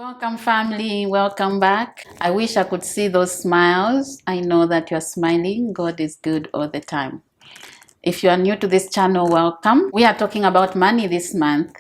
Welcome, family. Welcome back. I wish I could see those smiles. I know that you're smiling. God is good all the time. If you are new to this channel, welcome. We are talking about money this month,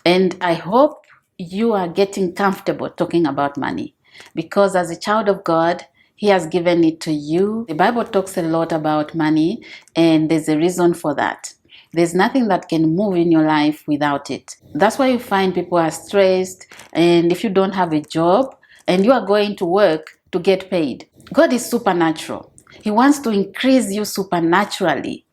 and I hope you are getting comfortable talking about money because as a child of God, He has given it to you. The Bible talks a lot about money, and there's a reason for that. There's nothing that can move in your life without it. That's why you find people are stressed, and if you don't have a job and you are going to work to get paid. God is supernatural. He wants to increase you supernaturally.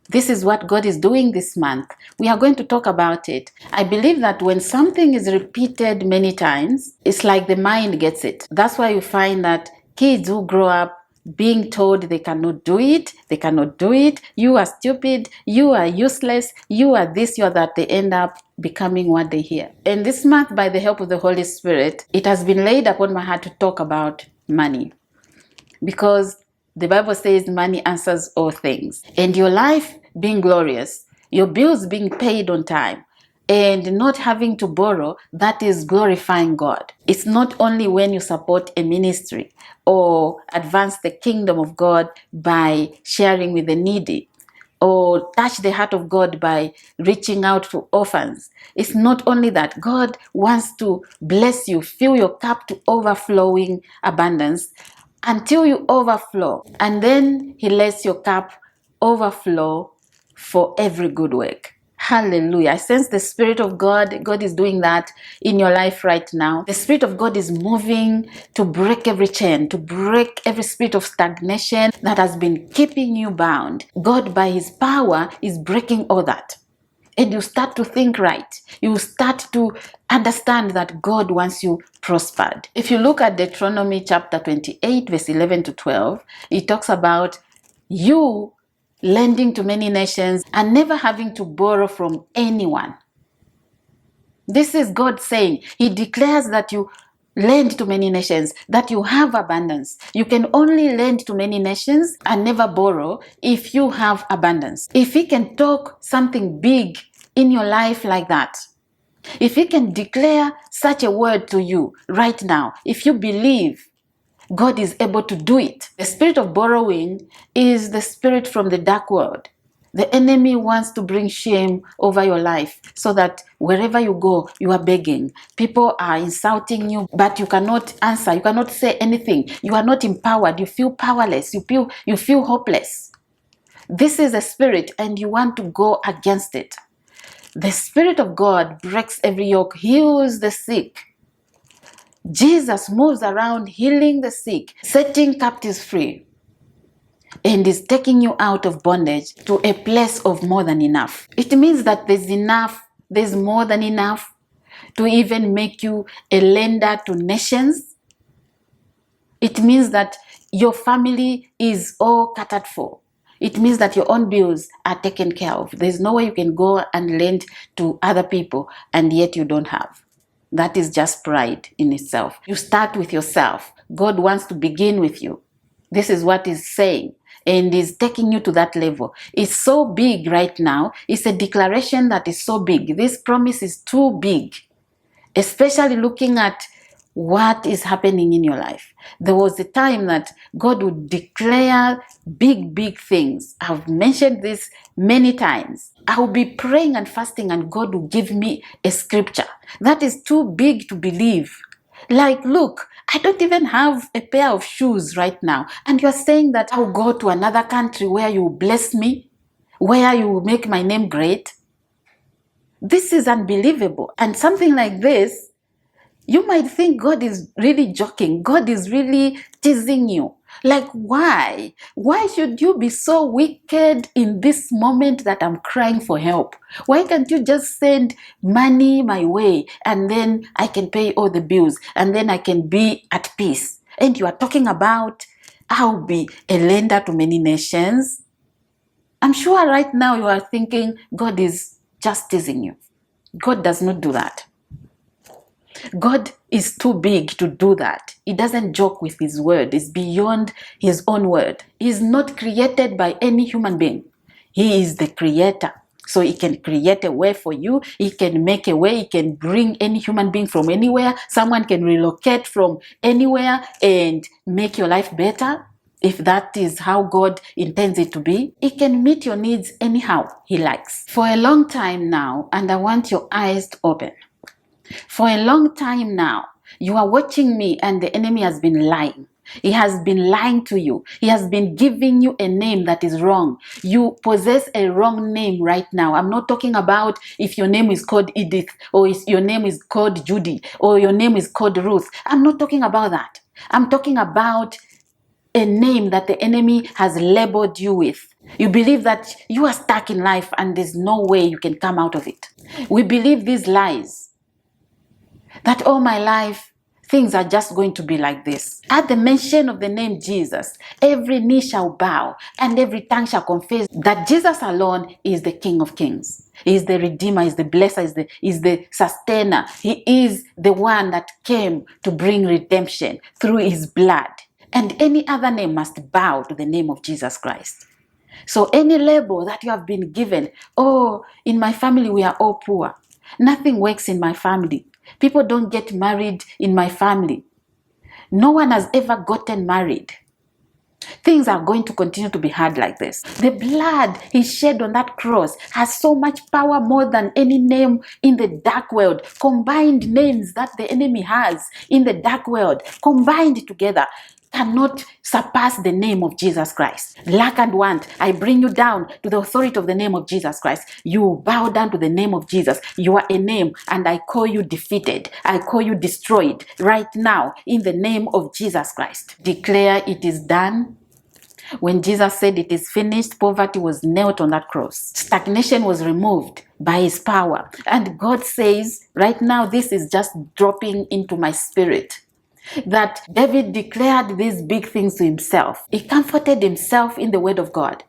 This is what God is doing this month. We are going to talk about it. I believe that when something is repeated many times, it's like the mind gets it. That's why you find that kids who grow up being told they cannot do it, you are stupid, you are useless, you are this, you are that, they end up becoming what they hear. And this month, by the help of the Holy Spirit, it has been laid upon my heart to talk about money. Because the Bible says money answers all things. And your life being glorious, your bills being paid on time, and not having to borrow, that is glorifying God. It's not only when you support a ministry or advance the kingdom of God by sharing with the needy, or touch the heart of God by reaching out to orphans. It's not only that. God wants to bless you, fill your cup to overflowing abundance until you overflow. And then He lets your cup overflow for every good work. Hallelujah. I sense the Spirit of God. God is doing that in your life right now. The Spirit of God is moving to break every chain, to break every spirit of stagnation that has been keeping you bound. God, by His power, is breaking all that. And you start to think right. You start to understand that God wants you prospered. If you look at Deuteronomy chapter 28, verse 11 to 12, it talks about you lending to many nations and never having to borrow from anyone. This is God saying. He declares that you lend to many nations, that you have abundance. You can only lend to many nations and never borrow if you have abundance. If He can talk something big in your life like that, if He can declare such a word to you right now, if you believe, God is able to do it. The spirit of borrowing is the spirit from the dark world. The enemy wants to bring shame over your life so that wherever you go, you are begging. People are insulting you, but you cannot answer. You cannot say anything. You are not empowered. You feel powerless. You feel hopeless. This is a spirit, and you want to go against it. The Spirit of God breaks every yoke, heals the sick. Jesus moves around healing the sick, setting captives free, and is taking you out of bondage to a place of more than enough. It means that there's more than enough to even make you a lender to nations. It means that your family is all catered for. It means that your own bills are taken care of. There's no way you can go and lend to other people and yet you don't have. That is just pride in itself. You start with yourself. God wants to begin with you. This is what He's saying, and is taking you to that level. It's so big right now. It's a declaration that is so big. This promise is too big, especially looking at what is happening in your life. There was a time that God would declare big things. I've mentioned this many times. I will be praying and fasting and God will give me a scripture that is too big to believe. Like, look, I don't even have a pair of shoes right now. And you're saying that I'll go to another country where you bless me, where you will make my name great. This is unbelievable. And something like this, you might think God is really joking. God is really teasing you. Like, why? Why should you be so wicked in this moment that I'm crying for help? Why can't you just send money my way and then I can pay all the bills and then I can be at peace? And you are talking about I'll be a lender to many nations. I'm sure right now you are thinking God is just teasing you. God does not do that. God is too big to do that. He doesn't joke with His word. It's beyond His own word. He is not created by any human being. He is the creator. So he can create a way for you. He can make a way. He can bring any human being from anywhere. Someone can relocate from anywhere and make your life better. If that is how God intends it to be, He can meet your needs anyhow He likes. For a long time now, and I want your eyes to open. For a long time now, you are watching me and the enemy has been lying. He has been lying to you. He has been giving you a name that is wrong. You possess a wrong name right now. I'm not talking about if your name is called Edith, or if your name is called Judy, or your name is called Ruth. I'm not talking about that. I'm talking about a name that the enemy has labeled you with. You believe that you are stuck in life and there's no way you can come out of it. We believe these lies, that all my life things are just going to be like this. At the mention of the name Jesus, every knee shall bow and every tongue shall confess that Jesus alone is the King of Kings. He is the Redeemer, is the Blesser, is the Sustainer. He is the one that came to bring redemption through His blood. And any other name must bow to the name of Jesus Christ. So any label that you have been given, oh, in my family we are all poor. Nothing works in my family. People don't get married in my family. No one has ever gotten married. Things are going to continue to be hard like this. The blood He shed on that cross has so much power, more than any name in the dark world. Combined names that the enemy has in the dark world, combined together, cannot surpass the name of Jesus Christ. Lack and want, I bring you down to the authority of the name of Jesus Christ. You bow down to the name of Jesus. You are a name, and I call you defeated. I call you destroyed right now in the name of Jesus Christ. Declare it is done. When Jesus said it is finished, poverty was nailed on that cross. Stagnation was removed by His power. And God says, right now, this is just dropping into my spirit, that David declared these big things to himself. He comforted himself in the word of God.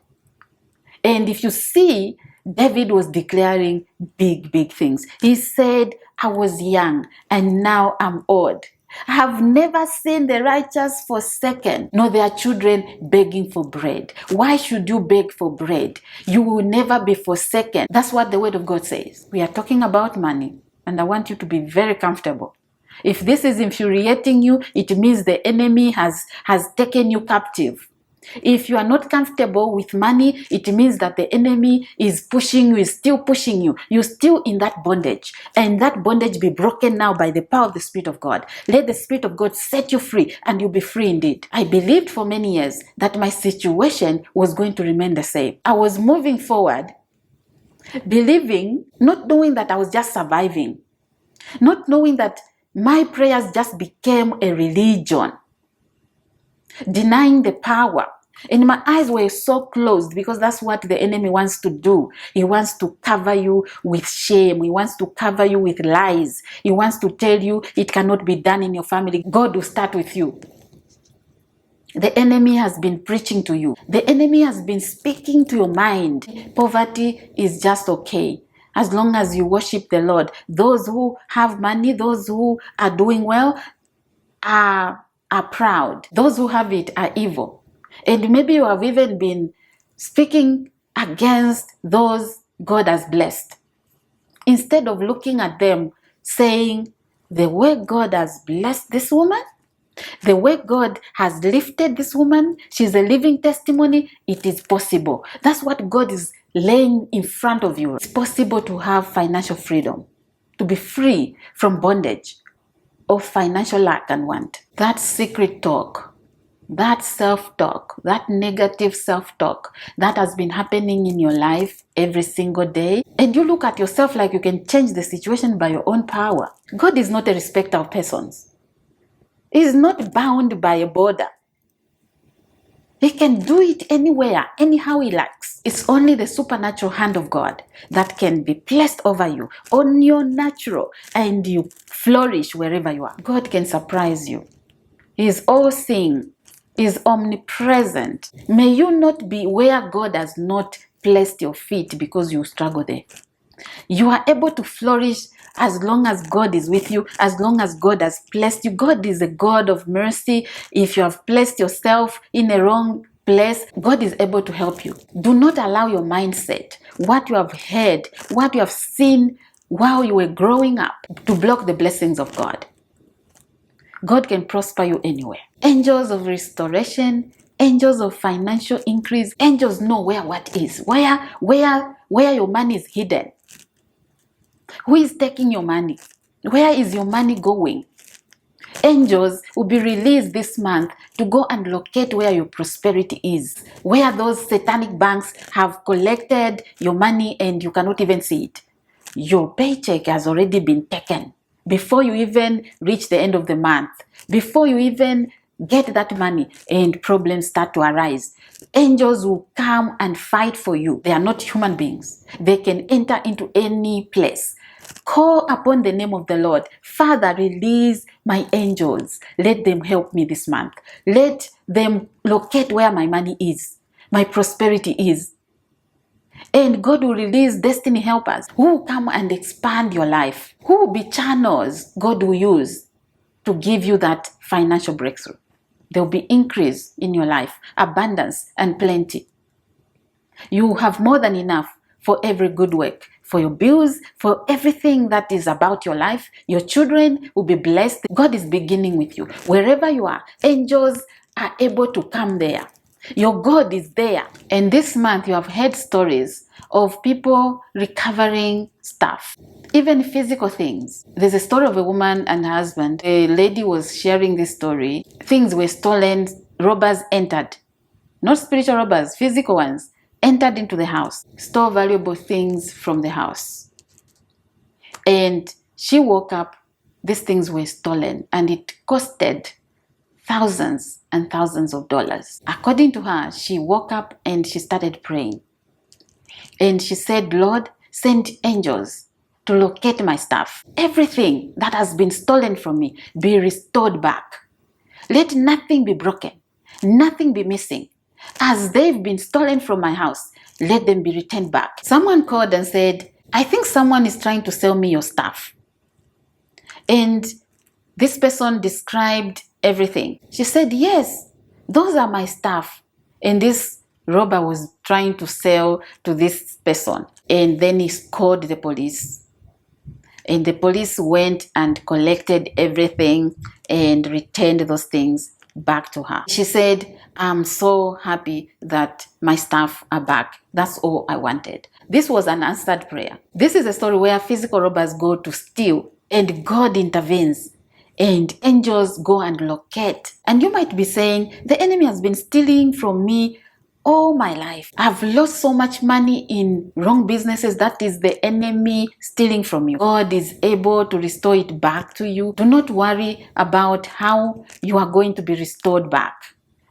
And if you see, David was declaring big things. He said, I was young and now I'm old. I have never seen the righteous forsaken, nor their children begging for bread. Why should you beg for bread? You will never be forsaken. That's what the word of God says. We are talking about money, and I want you to be very comfortable. If this is infuriating you, it means the enemy has taken you captive. If you are not comfortable with money, it means that the enemy is pushing you, is still pushing you. You're still in that bondage. And that bondage be broken now by the power of the Spirit of God. Let the Spirit of God set you free, and you'll be free indeed. I believed for many years that my situation was going to remain the same. I was moving forward, believing, not knowing that I was just surviving, not knowing that my prayers just became a religion, denying the power. And my eyes were so closed, because that's what the enemy wants to do. He wants to cover you with shame. He wants to cover you with lies. He wants to tell you it cannot be done in your family. God will start with you. The enemy has been preaching to you. The enemy has been speaking to your mind. Poverty is just okay, as long as you worship the Lord. Those who have money, those who are doing well, are proud. Those who have it are evil. And maybe you have even been speaking against those God has blessed, instead of looking at them saying, the way God has blessed this woman, the way God has lifted this woman, she's a living testimony. It is possible. That's what God is laying in front of you. It's possible to have financial freedom, to be free from bondage of financial lack and want. That secret talk, that self-talk, that negative self-talk that has been happening in your life every single day, and you look at yourself like you can change the situation by your own power. God is not a respecter of persons. He is not bound by a border. He can do it anywhere, anyhow He likes. It's only the supernatural hand of God that can be placed over you, on your natural, and you flourish wherever you are. God can surprise you. He is all-seeing. He is omnipresent. May you not be where God has not placed your feet because you struggle there. You are able to flourish as long as God is with you, as long as God has placed you. God is a God of mercy. If you have placed yourself in a wrong place, God is able to help you. Do not allow your mindset what you have heard, what you have seen while you were growing up to block the blessings of God. God can prosper you anywhere. Angels of restoration, angels of financial increase. Angels know where what is, where your money is hidden. Who is taking your money? Where is your money going? Angels will be released this month to go and locate where your prosperity is, where those satanic banks have collected your money and you cannot even see it. Your paycheck has already been taken before you even reach the end of the month, before you even get that money, and problems start to arise. Angels will come and fight for you. They are not human beings. They can enter into any place. Call upon the name of the Lord. Father, release my angels. Let them help me this month. Let them locate where my money is, my prosperity is. And God will release destiny helpers who will come and expand your life, who will be channels God will use to give you that financial breakthrough. There will be increase in your life, abundance and plenty. You have more than enough for every good work, for your bills, for everything that is about your life. Your children will be blessed. God is beginning with you. Wherever you are, angels are able to come there. Your God is there. And this month you have heard stories of people recovering stuff, even physical things. There's a story of a woman and her husband. A lady was sharing this story. Things were stolen, robbers entered. Not spiritual robbers, physical ones entered into the house, stole valuable things from the house. And she woke up, these things were stolen, and it costed thousands and thousands of dollars. According to her, she woke up and she started praying. And she said, Lord, send angels to locate my stuff. Everything that has been stolen from me be restored back. Let nothing be broken, nothing be missing. As they've been stolen from my house, let them be returned back. Someone called and said, I think someone is trying to sell me your stuff. And this person described everything. She said, yes, those are my stuff. And this robber was trying to sell to this person. And then he called the police. And the police went and collected everything and returned those things back to her. She said, I'm so happy that my stuff are back. That's all I wanted. This was an answered prayer. This is a story where physical robbers go to steal and God intervenes and angels go and locate. And you might be saying, the enemy has been stealing from me all my life. I've lost so much money in wrong businesses. That is the enemy stealing from you. God is able to restore it back to you. Do not worry about how you are going to be restored back,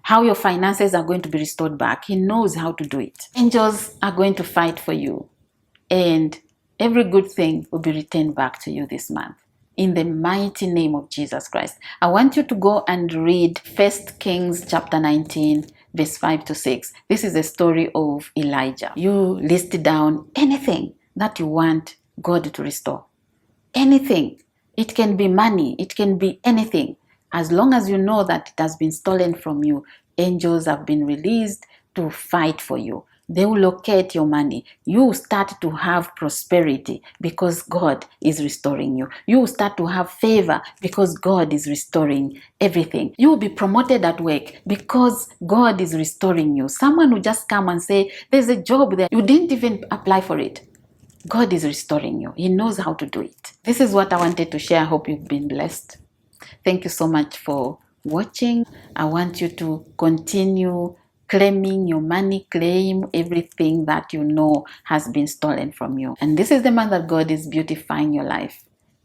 how your finances are going to be restored back. He knows how to do it. Angels are going to fight for you, and every good thing will be returned back to you this month. In the mighty name of Jesus Christ. I want you to go and read 1 Kings chapter 19, verse 5 to 6. This is a story of Elijah. You list down anything that you want God to restore. Anything. It can be money. It can be anything. As long as you know that it has been stolen from you, angels have been released to fight for you. They will locate your money. You start to have prosperity because God is restoring you. You start to have favor because God is restoring everything. You will be promoted at work because God is restoring you. Someone will just come and say, there's a job there. You didn't even apply for it. God is restoring you. He knows how to do it. This is what I wanted to share. I hope you've been blessed. Thank you so much for watching. I want you to continue claiming your money, claim everything that you know has been stolen from you. And this is the month that God is beautifying your life.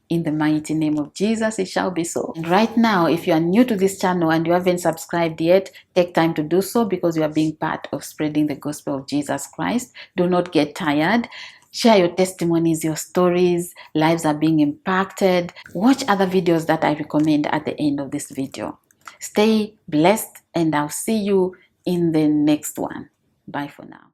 In the mighty name of Jesus, it shall be so. And right now, if you are new to this channel and you haven't subscribed yet, take time to do so because you are being part of spreading the gospel of Jesus Christ. Do not get tired. Share your testimonies, your stories. Lives are being impacted. Watch other videos that I recommend at the end of this video. Stay blessed and I'll see you in the next one. Bye for now.